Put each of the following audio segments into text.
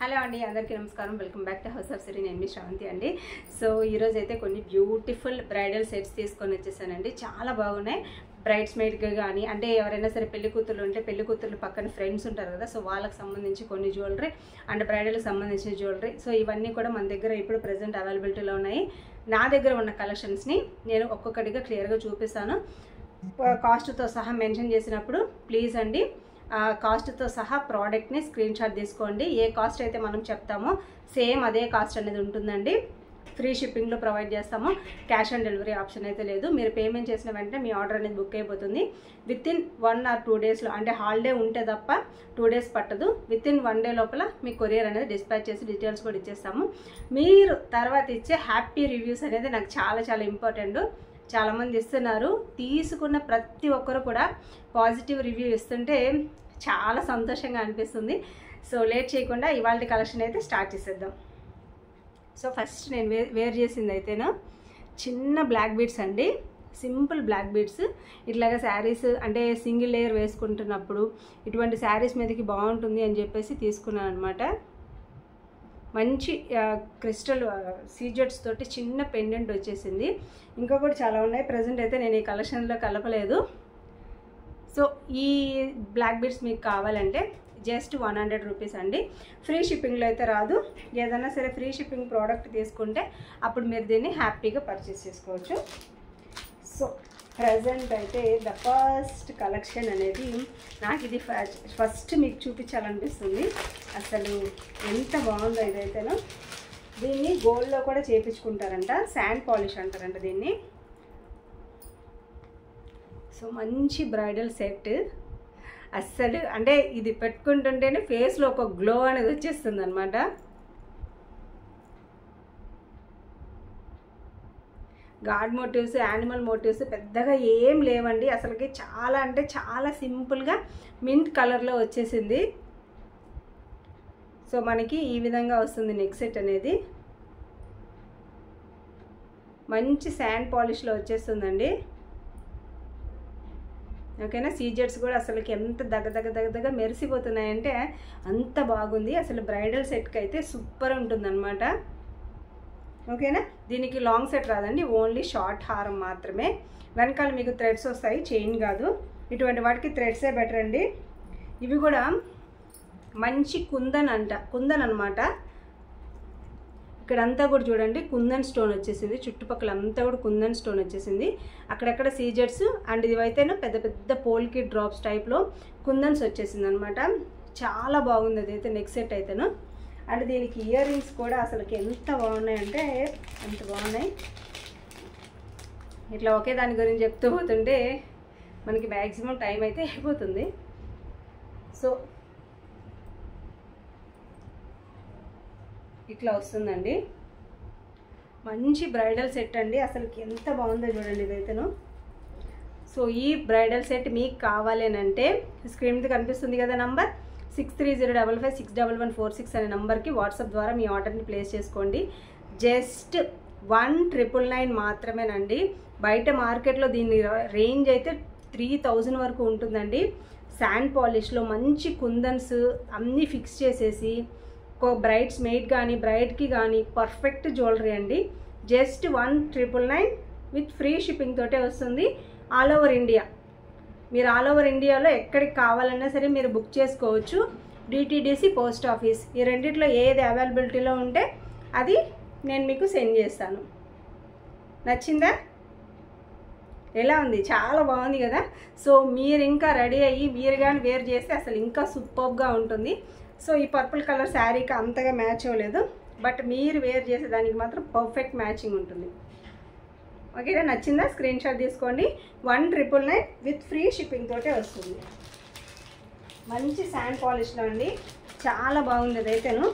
Hello అండి, అందరికీ నమస్కారం. Welcome back to House of Siri. నేను మీ శ్రవంతి అండి. సో ఈరోజు అయితే కొన్ని బ్యూటిఫుల్ బ్రైడల్ సెట్స్ తీసుకొని వచ్చేసానండి. చాలా బాగున్నాయి. బ్రైడ్స్ మేడ్గా కానీ అంటే ఎవరైనా సరే పెళ్లి కూతుర్లు ఉంటే పెళ్లి కూతుర్లు పక్కన ఫ్రెండ్స్ ఉంటారు కదా, సో వాళ్ళకి సంబంధించి కొన్ని జ్యువెలరీ అండ్ బ్రైడల్కి సంబంధించిన జ్యువెలరీ. సో ఇవన్నీ కూడా మన దగ్గర ఇప్పుడు ప్రజెంట్ అవైలబిలిటీలో ఉన్నాయి. నా దగ్గర ఉన్న కలెక్షన్స్ని నేను ఒక్కొక్కటిగా క్లియర్గా చూపిస్తాను. కాస్ట్తో సహా మెన్షన్ చేసినప్పుడు ప్లీజ్ అండి కాస్ట్తో సహా ప్రోడక్ట్ని స్క్రీన్ షాట్ తీసుకోండి. ఏ కాస్ట్ అయితే మనం చెప్తామో సేమ్ అదే కాస్ట్ అనేది ఉంటుందండి. ఫ్రీ షిప్పింగ్లో ప్రొవైడ్ చేస్తాము. క్యాష్ ఆన్ డెలివరీ ఆప్షన్ అయితే లేదు. మీరు పేమెంట్ చేసిన వెంటనే మీ ఆర్డర్ అనేది బుక్ అయిపోతుంది. వితిన్ 1 or 2 డేస్లో, అంటే హాలిడే ఉంటే తప్ప 2 డేస్ పట్టదు. వితిన్ 1 డే లోపల మీ కొరియర్ అనేది డిస్పాచ్ చేసి డీటెయిల్స్ కూడా ఇచ్చేస్తాము. మీరు తర్వాత ఇచ్చే హ్యాపీ రివ్యూస్ అనేది నాకు చాలా చాలా ఇంపార్టెంట్. చాలామంది ఇస్తున్నారు. తీసుకున్న ప్రతి ఒక్కరు కూడా పాజిటివ్ రివ్యూ ఇస్తుంటే చాలా సంతోషంగా అనిపిస్తుంది. సో లేట్ చేయకుండా ఇవాళ కలెక్షన్ అయితే స్టార్ట్ చేసేద్దాం. సో ఫస్ట్ నేను వేర్ చేసింది అయితేనా చిన్న బ్లాక్ బీడ్స్ అండి. Simple black beads. ఇట్లాగా శారీస్ అంటే సింగిల్ లేయర్ వేసుకుంటున్నప్పుడు ఇటువంటి శారీస్ మీదకి బాగుంటుంది అని చెప్పేసి తీసుకున్నాను అనమాట. మంచి క్రిస్టల్ సీజెట్స్ తోటి చిన్న పెండెంట్ వచ్చేసింది. ఇంకా కూడా చాలా ఉన్నాయి. ప్రజెంట్ అయితే నేను ఈ కలెక్షన్లో కలపలేదు. సో ఈ బ్లాక్ బీడ్స్ మీకు కావాలంటే జస్ట్ 100 రూపీస్ అండి. ఫ్రీ షిప్పింగ్లో అయితే రాదు. ఏదైనా సరే ఫ్రీ షిప్పింగ్ ప్రోడక్ట్ తీసుకుంటే అప్పుడు మీరు దీన్ని హ్యాపీగా పర్చేస్ చేసుకోవచ్చు. సో ప్రజెంట్ అయితే ద ఫస్ట్ కలెక్షన్ అనేది నాకు ఇది ఫస్ట్ మీకు చూపించాలనిపిస్తుంది. అసలు ఎంత బాగుందో ఇదైతేనో. దీన్ని గోల్డ్లో కూడా చేయించుకుంటారంట. శాండ్ పాలిష్ అంటారంట దీన్ని. సో మంచి బ్రైడల్ సెట్. అస్సలు అంటే ఇది పెట్టుకుంటుంటేనే ఫేస్లో ఒక గ్లో అనేది వచ్చేస్తుంది అనమాట. గాడ్ మోటివ్స్, యానిమల్ మోటివ్స్ పెద్దగా ఏం లేవండి. అసలుకి చాలా అంటే చాలా సింపుల్గా మింట్ కలర్లో వచ్చేసింది. సో మనకి ఈ విధంగా వస్తుంది నెక్ సెట్ అనేది. మంచి శాండ్ పాలిష్లో వచ్చేస్తుందండి. ఓకేనా. సీజెట్స్ కూడా అసలుకి ఎంత దగ్గ మెరిసిపోతున్నాయంటే అంత బాగుంది. అసలు బ్రైడల్ సెట్కి అయితే సూపర్ ఉంటుందన్నమాట. ఓకేనా. దీనికి లాంగ్ సెట్ రాదండి, ఓన్లీ షార్ట్ హారం మాత్రమే. వెనకాల మీకు థ్రెడ్స్ వస్తాయి, చైన్ కాదు. ఇటువంటి వాటికి థ్రెడ్సే బెటర్ అండి. ఇవి కూడా మంచి కుందన్ అనమాట. ఇక్కడంతా కూడా చూడండి కుందన్ స్టోన్ వచ్చేసింది. చుట్టుపక్కల అంతా కూడా కుందన్ స్టోన్ వచ్చేసింది. అక్కడక్కడ సీజెట్స్ అండ్ ఇవైతేనో పెద్ద పెద్ద పోల్కి డ్రాప్స్ టైప్లో కుందన్స్ వచ్చేసింది అనమాట. చాలా బాగుంది అదైతే నెక్ సెట్ అయితేను. అండ్ దీనికి ఇయర్ రింగ్స్ కూడా అసలుకి ఎంత బాగున్నాయంటే అంత బాగున్నాయి. ఇట్లా ఒకే దాని గురించి చెప్తూ పోతుంటే మనకి మ్యాక్సిమం టైం అయితే అయిపోతుంది. సో ఇట్లా వస్తుందండి. మంచి బ్రైడల్ సెట్ అండి. అసలుకి ఎంత బాగుందో చూడండి ఇదైతేను. సో ఈ బ్రైడల్ సెట్ మీకు కావాలేనంటే స్క్రీన్ మీద కనిపిస్తుంది కదా నంబర్ 6305561146 అనే నంబర్కి వాట్సాప్ ద్వారా మీ ఆర్డర్ని ప్లేస్ చేసుకోండి. జస్ట్ 1999 మాత్రమేనండి. బయట మార్కెట్లో దీని రేంజ్ అయితే 3000 వరకు ఉంటుందండి. శాండ్ పాలిష్లో మంచి కుందన్స్ అన్నీ ఫిక్స్ చేసేసి ఒక బ్రైడ్స్ మెయిడ్ కానీ బ్రైడ్కి కానీ పర్ఫెక్ట్ జ్యువెలరీ అండి. జస్ట్ 1999 విత్ ఫ్రీ షిప్పింగ్ తోటే వస్తుంది. All over India. మీరు ఆల్ ఓవర్ ఇండియాలో ఎక్కడికి కావాలన్నా సరే మీరు బుక్ చేసుకోవచ్చు. డిటిడిసి, పోస్ట్ ఆఫీస్, ఈ రెండిట్లో ఏది అవైలబిలిటీలో ఉంటే అది నేను మీకు సెండ్ చేస్తాను. నచ్చిందా? ఎలా ఉంది? చాలా బాగుంది కదా. సో మీరు ఇంకా రెడీ అయ్యి మీరు కానీ వేర్ చేస్తే అసలు ఇంకా సూపర్గా ఉంటుంది. సో ఈ పర్పుల్ కలర్ శారీకి అంతగా మ్యాచ్ అవ్వలేదు, బట్ మీరు వేర్ చేసేదానికి మాత్రం పర్ఫెక్ట్ మ్యాచింగ్ ఉంటుంది. ఓకేనా. నచ్చిందా? స్క్రీన్ షాట్ తీసుకోండి. 1999 విత్ ఫ్రీ షిప్పింగ్ తోటే వస్తుంది. మంచి శాండ్ పాలిష్లో అండి. చాలా బాగుంది అదైతేను.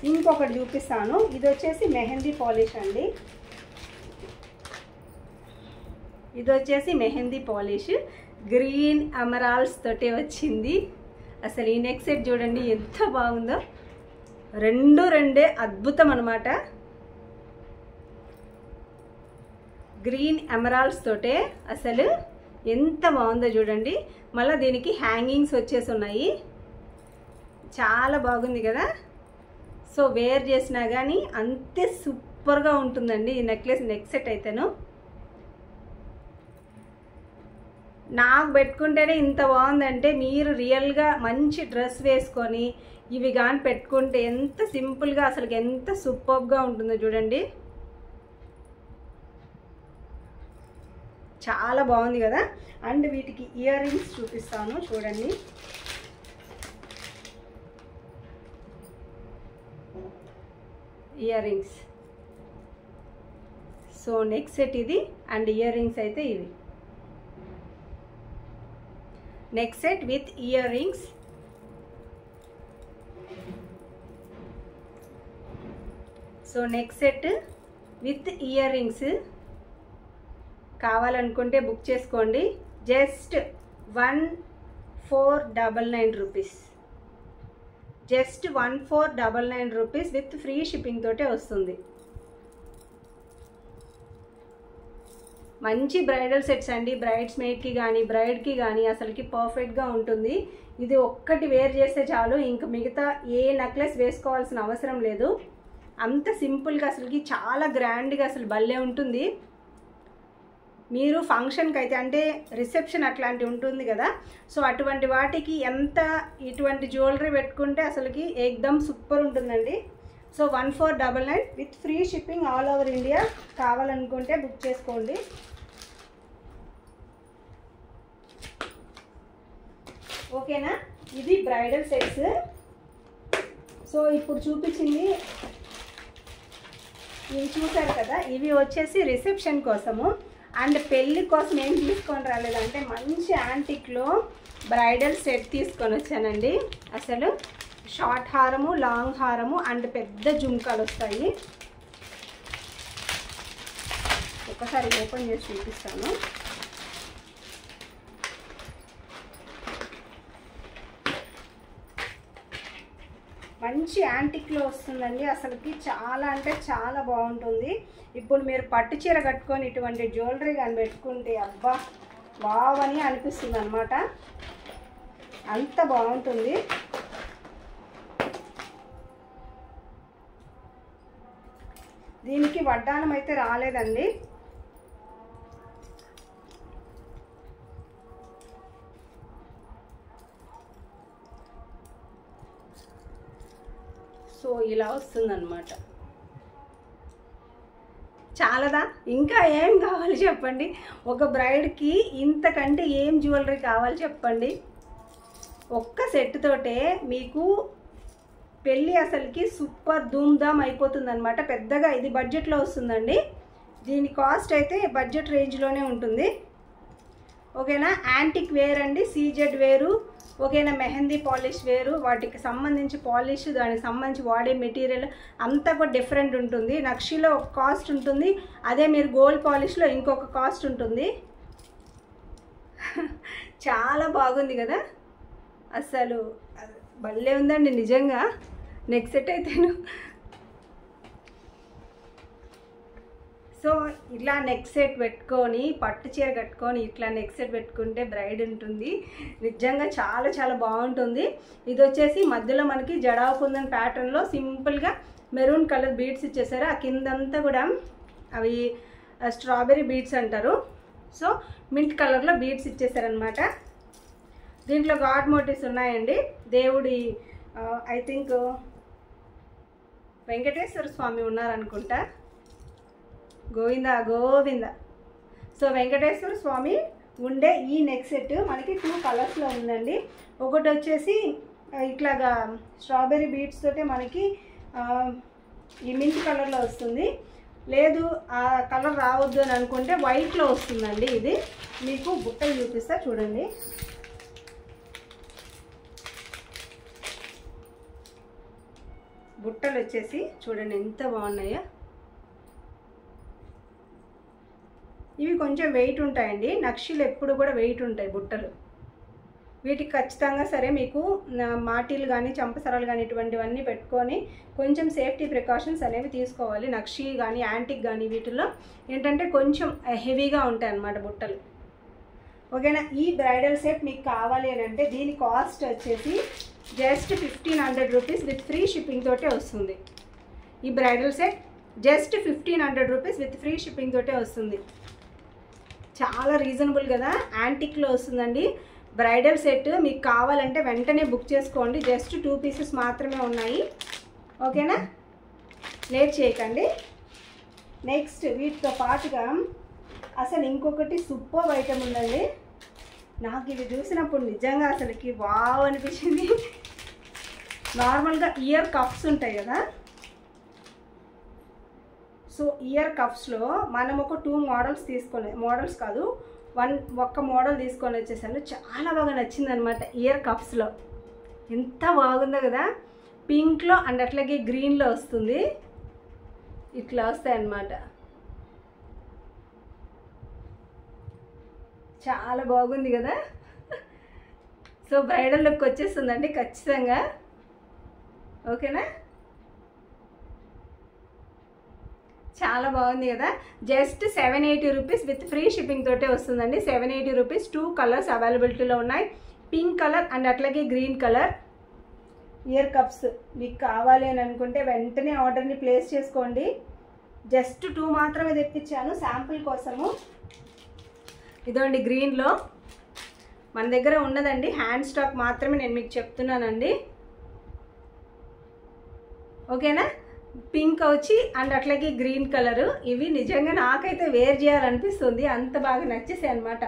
ఇంకొకటి చూపిస్తాను. ఇది వచ్చేసి మెహందీ పాలిష్ అండి. ఇది వచ్చేసి మెహందీ పాలిష్ గ్రీన్ ఎమరాల్డ్స్ తోటే వచ్చింది. అసలు ఈ నెక్ సెట్ చూడండి ఎంత బాగుందో. రెండే అద్భుతం అనమాట. గ్రీన్ ఎమరాల్డ్స్ తోటే అసలు ఎంత బాగుందో చూడండి. మళ్ళీ దీనికి హ్యాంగింగ్స్ వచ్చేసి ఉన్నాయి. చాలా బాగుంది కదా. సో వేర్ చేసినా కానీ అంతే సూపర్గా ఉంటుందండి ఈ నెక్లెస్. నెక్ సెట్ అయితేను నాకు పెట్టుకుంటేనే ఇంత బాగుందంటే మీరు రియల్గా మంచి డ్రెస్ వేసుకొని ఇవి కానీ పెట్టుకుంటే ఎంత సింపుల్గా అసలు ఎంత సూపర్గా ఉంటుందో చూడండి. చాలా బాగుంది కదా. అండ్ వీటికి ఇయర్ రింగ్స్ చూపిస్తాను చూడండి. Ear rings, so neck set ఇది అండ్ ఇయర్ రింగ్స్ అయితే ఇవి. Neck set with ear rings. So neck set with ear rings కావాలనుకుంటే బుక్ చేసుకోండి. Just 1499 rupees. Just 1499 rupees with free shipping తోటే వస్తుంది. మంచి బ్రైడల్ సెట్స్ అండి. బ్రైడ్స్ మేడ్కి కానీ బ్రైడ్కి కానీ అసలుకి పర్ఫెక్ట్గా ఉంటుంది. ఇది ఒక్కటి వేర్ చేస్తే చాలు, ఇంక మిగతా ఏ నెక్లెస్ వేసుకోవాల్సిన అవసరం లేదు. అంత సింపుల్గా అసలుకి చాలా గ్రాండ్గా అసలు భలే ఉంటుంది. మీరు ఫంక్షన్కి అయితే అంటే రిసెప్షన్ అట్లాంటివి ఉంటుంది కదా, సో అటువంటి వాటికి ఎంత ఇటువంటి జ్యువెలరీ పెట్టుకుంటే అసలుకి ఏకదమ్ సూపర్ ఉంటుందండి. So 1499 with free shipping all over India. కావాలనుకుంటే బుక్ చేసుకోండి. ఓకేనా, ఇది బ్రైడల్ సెట్స్. సో ఇప్పుడు చూపించింది ఇవి చూసారు కదా, ఇవి వచ్చేసి రిసెప్షన్ కోసము. అండ్ పెళ్ళి కోసం ఏం తీసుకొని రాలేదంటే మంచి యాంటిక్లో బ్రైడల్ సెట్ తీసుకొని వచ్చానండి. అసలు షార్ట్ హారము, లాంగ్ హారము అండ్ పెద్ద జుంకాలు వస్తాయి. ఒకసారి ఓపెన్ చేసి చూపిస్తాను. మంచి యాంటిక్లో వస్తుందండి. అసలుకి చాలా అంటే చాలా బాగుంటుంది. ఇప్పుడు మీరు పట్టు చీర కట్టుకొని ఇటువంటి జ్యువెలరీ కానీ పెట్టుకుంటే అబ్బా బావని అనిపిస్తుంది అన్నమాట. అంత బాగుంటుంది. దీనికి వడ్డానం అయితే రాలేదండి. సో ఇలా వస్తుందన్నమాట. చాలదా? ఇంకా ఏం కావాలి చెప్పండి? ఒక బ్రైడ్కి ఇంతకంటే ఏం జ్యువెలరీ కావాలి చెప్పండి? ఒక్క సెట్ తోటే మీకు పెళ్ళి అసలుకి సూపర్ ధూమ్ధామ్ అయిపోతుందన్నమాట. పెద్దగా ఇది బడ్జెట్లో వస్తుందండి. దీని కాస్ట్ అయితే బడ్జెట్ రేంజ్లోనే ఉంటుంది. ఓకేనా, యాంటిక్ వేర్ అండి, సీజెడ్ వేరు. ఓకేనా, మెహందీ పాలిష్ వేరు. వాటికి సంబంధించి పాలిష్, దానికి సంబంధించి వాడే మెటీరియల్ అంతా కూడా డిఫరెంట్ ఉంటుంది. నక్షిలో ఒక కాస్ట్ ఉంటుంది, అదే మీరు గోల్డ్ పాలిష్లో ఇంకొక కాస్ట్ ఉంటుంది. చాలా బాగుంది కదా, అసలు భలే ఉందండి నిజంగా. నెక్ సెట్ అయితేను సో ఇలా నెక్ సెట్ పెట్టుకొని పట్టు చీర కట్టుకొని ఇట్లా నెక్ సెట్ పెట్టుకుంటే బ్రైడ్ ఉంటుంది. నిజంగా చాలా చాలా బాగుంటుంది. ఇది వచ్చేసి మధ్యలో మనకి జడావు కుందన్ ప్యాటర్న్లో సింపుల్గా మెరూన్ కలర్ బీడ్స్ ఇచ్చేసారు. ఆ కిందంతా కూడా అవి స్ట్రాబెర్రీ బీడ్స్ అంటారు. సో మింట్ కలర్లో బీడ్స్ ఇచ్చేసారనమాట. దీంట్లో గాడ్ మోటివ్స్ ఉన్నాయండి. దేవుడి ఐ థింక్ వెంకటేశ్వర స్వామి ఉన్నారనుకుంటా. గోవింద గోవింద. సో వెంకటేశ్వర స్వామి ఉండే ఈ నెక్ సెట్ మనకి 2 కలర్స్లో ఉందండి. ఒకటి వచ్చేసి ఇట్లాగా స్ట్రాబెర్రీ బీడ్స్ తోటే మనకి ఈ మింట్ కలర్లో వస్తుంది. లేదు ఆ కలర్ రావద్దు అని అనుకుంటే వైట్లో వస్తుందండి. ఇది మీకు బుట్టలు చూపిస్తా చూడండి. బుట్టలు వచ్చేసి చూడండి ఎంత బాగున్నాయో. ఇవి కొంచెం వెయిట్ ఉంటాయండి. నక్షీలు ఎప్పుడు కూడా వెయిట్ ఉంటాయి బుట్టలు. వీటికి ఖచ్చితంగా సరే మీకు మాటీలు కానీ చంపసరాలు కానీ ఇటువంటివన్నీ పెట్టుకొని కొంచెం సేఫ్టీ ప్రికాషన్స్ అనేవి తీసుకోవాలి. నక్షీ కానీ యాంటిక్ కానీ వీటిల్లో ఏంటంటే కొంచెం హెవీగా ఉంటాయి అన్నమాట బుట్టలు. ఓకేనా, ఈ బ్రైడల్ సెట్ మీకు కావాలి అని అంటే దీని కాస్ట్ వచ్చేసి just 1500 rupees with free shipping తోటే వస్తుంది. ఈ bridal set just 1500 rupees with free shipping తోటే వస్తుంది. చాలా రీజనబుల్ కదా, యాంటిక్లో వస్తుందండి. బ్రైడల్ సెట్ మీకు కావాలంటే వెంటనే బుక్ చేసుకోండి. జస్ట్ 2 పీసెస్ మాత్రమే ఉన్నాయి. ఓకేనా, లేట్ చేయకండి. నెక్స్ట్ వీటితో పాటుగా అసలు ఇంకొకటి సూపర్ ఐటమ్ ఉందండి. నాకు ఇది చూసినప్పుడు నిజంగా అసలుకి వావ్ అనిపించింది. నార్మల్గా ఇయర్ కప్స్ ఉంటాయి కదా, సో ఇయర్ కప్స్లో మనం ఒక 2 మోడల్స్ తీసుకొని, మోడల్స్ కాదు ఒక్క మోడల్ తీసుకొని వచ్చేసాను. చాలా బాగా నచ్చింది అనమాట. ఇయర్ కప్స్లో ఎంత బాగుందో కదా, పింక్లో అండ్ అట్లాగే గ్రీన్లో వస్తుంది. ఇట్లా వస్తాయి అన్నమాట. చాలా బాగుంది కదా. సో బ్రైడల్ లుక్ వచ్చేస్తుందండి ఖచ్చితంగా. ఓకేనా, చాలా బాగుంది కదా. Just 780 rupees with free shipping తోటే వస్తుందండి. 780 రూపీస్. 2 కలర్స్ అవైలబిలిటీలో ఉన్నాయి, పింక్ కలర్ అండ్ అట్లాగే గ్రీన్ కలర్. ఇయర్ కప్స్ మీకు కావాలి అని అనుకుంటే వెంటనే ఆర్డర్ని ప్లేస్ చేసుకోండి. జస్ట్ 2 మాత్రమే తెప్పించాను శాంపుల్ కోసము. ఇదండి గ్రీన్లో మన దగ్గర ఉన్నదండి, హ్యాండ్ స్టాక్ మాత్రమే నేను మీకు చెప్తున్నానండి. ఓకేనా, పింక్ వచ్చి అండ్ అట్లాగే గ్రీన్ కలరు. ఇవి నిజంగా నాకైతే వేర్ చేయాలనిపిస్తుంది, అంత బాగా నచ్చేసాయి అనమాట.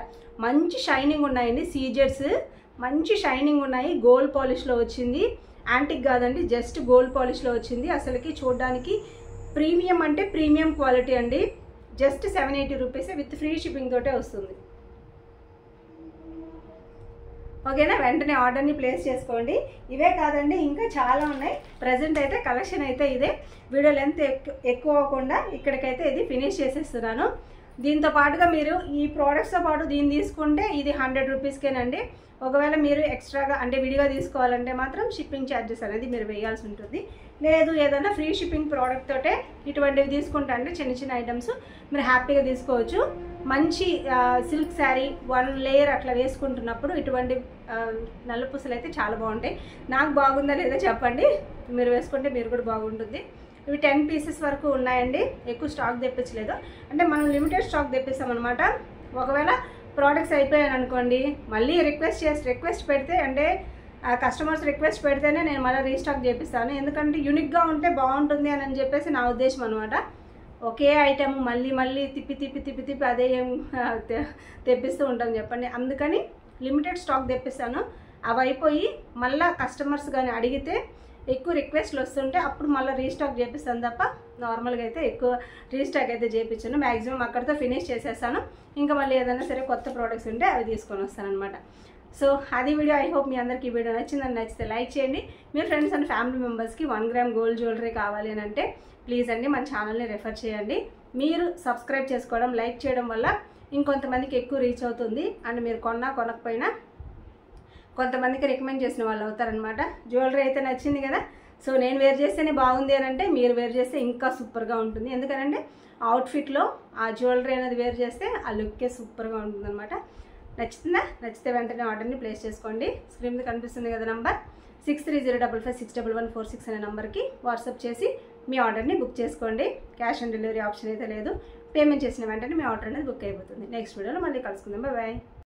మంచి షైనింగ్ ఉన్నాయండి, సీజెడ్స్ మంచి షైనింగ్ ఉన్నాయి. గోల్డ్ పాలిష్లో వచ్చింది, యాంటిక్ కాదండి, జస్ట్ గోల్డ్ పాలిష్లో వచ్చింది. అసలుకి చూడడానికి ప్రీమియం అంటే ప్రీమియం క్వాలిటీ అండి. Just 780 rupees with free shipping తోటే వస్తుంది. ఓకేనా, వెంటనే ఆర్డర్ని ప్లేస్ చేసుకోండి. ఇవే కాదండి, ఇంకా చాలా ఉన్నాయి. ప్రజెంట్ అయితే కలెక్షన్ అయితే ఇదే. వీడియో లెంత్ ఎక్కువ అవ్వకుండా ఇక్కడికైతే ఇది ఫినిష్ చేసేస్తున్నాను. దీంతో పాటుగా మీరు ఈ ప్రోడక్ట్స్తో పాటు దీన్ని తీసుకుంటే ఇది 100 రూపీస్కేనండి. ఒకవేళ మీరు ఎక్స్ట్రాగా అంటే విడిగా తీసుకోవాలంటే మాత్రం షిప్పింగ్ ఛార్జెస్ అనేది మీరు వేయాల్సి ఉంటుంది. లేదు ఏదైనా ఫ్రీ షిప్పింగ్ ప్రోడక్ట్ తోటే ఇటువంటివి తీసుకుంటా అంటే చిన్న చిన్న ఐటమ్స్ మీరు హ్యాపీగా తీసుకోవచ్చు. మంచి సిల్క్ శారీ 1 లేయర్ అట్లా వేసుకుంటున్నప్పుడు ఇటువంటి నల్లపూసలు అయితే చాలా బాగుంటాయి. నాకు బాగుందా లేదా చెప్పండి, మీరు వేసుకుంటే మీరు కూడా బాగుంటుంది. ఇవి 10 పీసెస్ వరకు ఉన్నాయండి, ఎక్కువ స్టాక్ తెప్పించలేదు. అంటే మనం లిమిటెడ్ స్టాక్ తెప్పిస్తామన్నమాట. ఒకవేళ ప్రోడక్ట్స్ అయిపోయాను అనుకోండి, మళ్ళీ రిక్వెస్ట్ పెడితే అంటే కస్టమర్స్ రిక్వెస్ట్ పెడితేనే నేను మళ్ళీ రీస్టాక్ చేపిస్తాను. ఎందుకంటే యూనిక్గా ఉంటే బాగుంటుంది అని చెప్పేసి నా ఉద్దేశం అనమాట. ఒకే ఐటమ్ మళ్ళీ తిప్పి అదే తెప్పిస్తూ ఉంటాం చెప్పండి. అందుకని లిమిటెడ్ స్టాక్ తెప్పిస్తాను. అవి అయిపోయి మళ్ళీ కస్టమర్స్ కానీ అడిగితే ఎక్కువ రిక్వెస్ట్లు వస్తుంటే అప్పుడు మళ్ళీ రీస్టాక్ చేపిస్తాను తప్ప నార్మల్గా అయితే ఎక్కువ రీస్టాక్ అయితే చేయించాను. మ్యాక్సిమం అక్కడితో ఫినిష్ చేసేస్తాను. ఇంకా మళ్ళీ ఏదైనా సరే కొత్త ప్రోడక్ట్స్ ఉంటే అవి తీసుకొని వస్తాను అనమాట. సో అది వీడియో. ఐ హోప్ మీ అందరికీ ఈ వీడియో నచ్చిందని, నచ్చితే లైక్ చేయండి. మీ ఫ్రెండ్స్ అండ్ ఫ్యామిలీ మెంబర్స్కి 1 గ్రామ్ గోల్డ్ జ్యువెలరీ కావాలి అని అంటే ప్లీజ్ అండి మన ఛానల్ని రెఫర్ చేయండి. మీరు సబ్స్క్రైబ్ చేసుకోవడం, లైక్ చేయడం వల్ల ఇంకొంతమందికి ఎక్కువ రీచ్ అవుతుంది. అండ్ మీరు కొనకపోయినా కొంతమందికి రికమెండ్ చేసిన వాళ్ళు అవుతారనమాట. జ్యువెలరీ అయితే నచ్చింది కదా, సో నేను వేర్ చేస్తేనే బాగుంది అని అంటే మీరు వేర్ చేస్తే ఇంకా సూపర్గా ఉంటుంది. ఎందుకంటే అవుట్ఫిట్లో ఆ జ్యువెలరీ అనేది వేర్ చేస్తే ఆ లుక్కే సూపర్గా ఉంటుంది అనమాట. నచ్చుతుందా? నచ్చితే వెంటనే ఆర్డర్ని ప్లేస్ చేసుకోండి. స్క్రీన్ మీద కనిపిస్తుంది కదా నంబర్ 6305561146 అనే నెంబర్కి వాట్సాప్ చేసి మీ ఆర్డర్ని బుక్ చేసుకోండి. క్యాష్ ఆన్ డెలివరీ ఆప్షన్ అయితే లేదు. పేమెంట్ చేసిన వెంటనే మీ ఆర్డర్ అనేది బుక్ అయిపోతుంది. నెక్స్ట్ వీడియోలో మళ్ళీ కలుసుకుందాం. బాయ్.